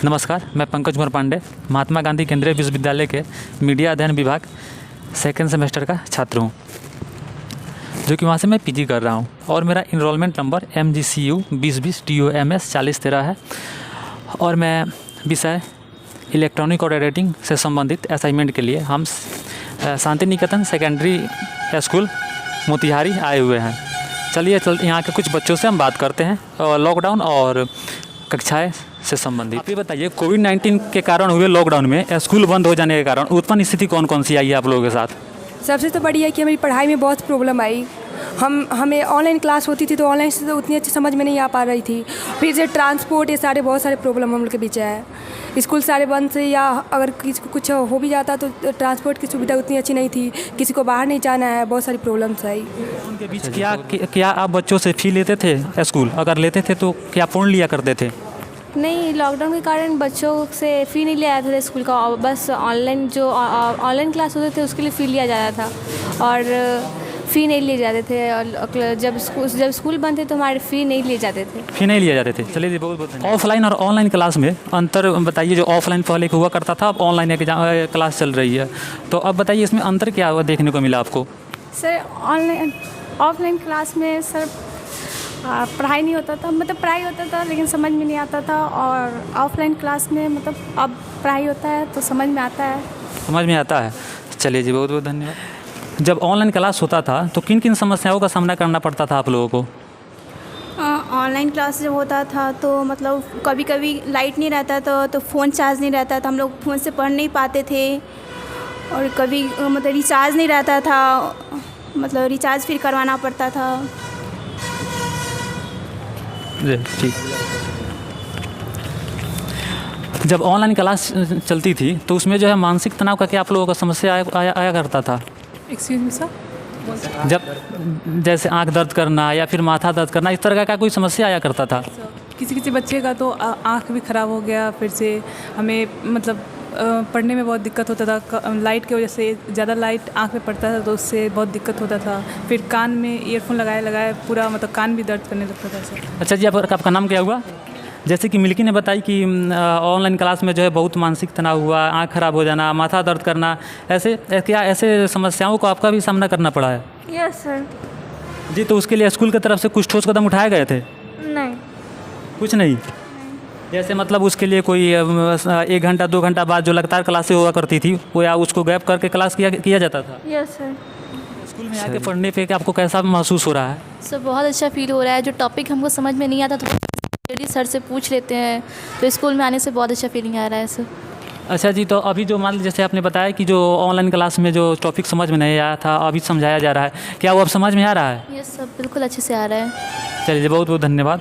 नमस्कार, मैं पंकज कुमार पांडे, महात्मा गांधी केंद्रीय विश्वविद्यालय के मीडिया अध्ययन विभाग सेकेंड सेमेस्टर का छात्र हूँ, जो कि वहाँ से मैं पीजी कर रहा हूँ और मेरा इनरोलमेंट नंबर MGCU 2020 TOMS 4013 है और मैं विषय इलेक्ट्रॉनिक और एडिटिंग से संबंधित असाइनमेंट के लिए हम शांति निकेतन सेकेंडरी स्कूल मोतिहारी आए हुए हैं। चलिए यहाँ के कुछ बच्चों से हम बात करते हैं और लॉकडाउन और कक्षाएं से संबंधित। आप ये बताइए, कोविड-19 के कारण हुए लॉकडाउन में स्कूल बंद हो जाने के कारण उत्पन्न स्थिति कौन कौन सी आई है आप लोगों के साथ? सबसे तो बड़ी है कि हमारी पढ़ाई में बहुत प्रॉब्लम आई। हमें ऑनलाइन क्लास होती थी तो ऑनलाइन से तो उतनी अच्छी समझ में नहीं आ पा रही थी। फिर से ट्रांसपोर्ट, ये सारे बहुत सारे प्रॉब्लम हम लोग के बीच है। स्कूल सारे बंद से, या अगर किसी को कुछ हो भी जाता तो ट्रांसपोर्ट की सुविधा उतनी अच्छी नहीं थी, किसी को बाहर नहीं जाना है, बहुत सारी प्रॉब्लम्स आई। उनके बीच क्या आप बच्चों से फ़ी लेते थे स्कूल? अगर लेते थे तो क्या पूर्ण लिया करते थे? नहीं, लॉकडाउन के कारण बच्चों से फ़ी नहीं लिया जाता था स्कूल का, बस ऑनलाइन क्लास होते थे उसके लिए फ़ी लिया जाता था और फ़ी नहीं लिए जाते थे। और जब स्कूल बंद थे तो हमारे फ़ी नहीं लिए जाते थे। फ़ी नहीं लिए जाते थे। चलिए जी, बहुत बहुत ऑफलाइन और ऑनलाइन क्लास में अंतर बताइए। जो ऑफलाइन पहले हुआ करता था, अब ऑनलाइन क्लास चल रही है, तो अब बताइए इसमें अंतर क्या हुआ देखने को मिला आपको? सर, ऑफलाइन क्लास में सर पढ़ाई नहीं होता था, मतलब पढ़ाई होता था लेकिन समझ में नहीं आता था, और ऑफलाइन क्लास में मतलब अब पढ़ाई होता है तो समझ में आता है। समझ में आता है। चलिए जी, बहुत बहुत धन्यवाद। जब ऑनलाइन क्लास होता था तो किन किन समस्याओं का सामना करना पड़ता था आप लोगों को? ऑनलाइन क्लास जब होता था तो मतलब कभी कभी लाइट नहीं रहता था तो फ़ोन चार्ज नहीं रहता था, हम लोग फ़ोन से पढ़ नहीं पाते थे, और कभी मतलब रिचार्ज नहीं रहता था, मतलब रिचार्ज फिर करवाना पड़ता था। जी ठीक। जब ऑनलाइन क्लास चलती थी तो उसमें जो है मानसिक तनाव का क्या आप लोगों का समस्या आया करता था? Excuse me sir. जब जैसे आंख दर्द करना या फिर माथा दर्द करना, इस तरह का कोई समस्या आया करता था? किसी बच्चे का तो आँख भी ख़राब हो गया, फिर से हमें मतलब पढ़ने में बहुत दिक्कत होता था। लाइट की वजह से ज़्यादा लाइट आँख में पड़ता था तो उससे बहुत दिक्कत होता था। फिर कान में ईयरफोन लगाए पूरा मतलब कान भी दर्द करने लगता था सर। अच्छा जी, आपका नाम क्या हुआ? जैसे कि मिल्की ने बताई कि ऑनलाइन क्लास में जो है बहुत मानसिक तनाव हुआ, आँख खराब हो जाना, माथा दर्द करना, ऐसे समस्याओं को आपका भी सामना करना पड़ा है? Yes sir. जी, तो उसके लिए स्कूल की तरफ से कुछ ठोस कदम उठाए गए थे? नहीं, कुछ नहीं। जैसे मतलब उसके लिए कोई 1 घंटा 2 घंटा बाद जो लगातार क्लासें हुआ करती थी, वो या उसको गैप करके क्लास किया जाता था? Yes sir. स्कूल में आके पढ़ने पे आपको कैसा महसूस हो रहा है? सर, बहुत अच्छा फील हो रहा है। जो टॉपिक हमको समझ में नहीं आता तो सर से पूछ लेते हैं, तो स्कूल में आने से बहुत अच्छा फीलिंग आ रहा है सर। अच्छा जी, तो अभी जो मान लीजिए जैसे आपने बताया कि जो ऑनलाइन क्लास में जो टॉपिक समझ में नहीं आया था अभी समझाया जा रहा है, क्या वो अब समझ में आ रहा है? यस सर, बिल्कुल अच्छे से आ रहा है। चलिए, बहुत बहुत धन्यवाद।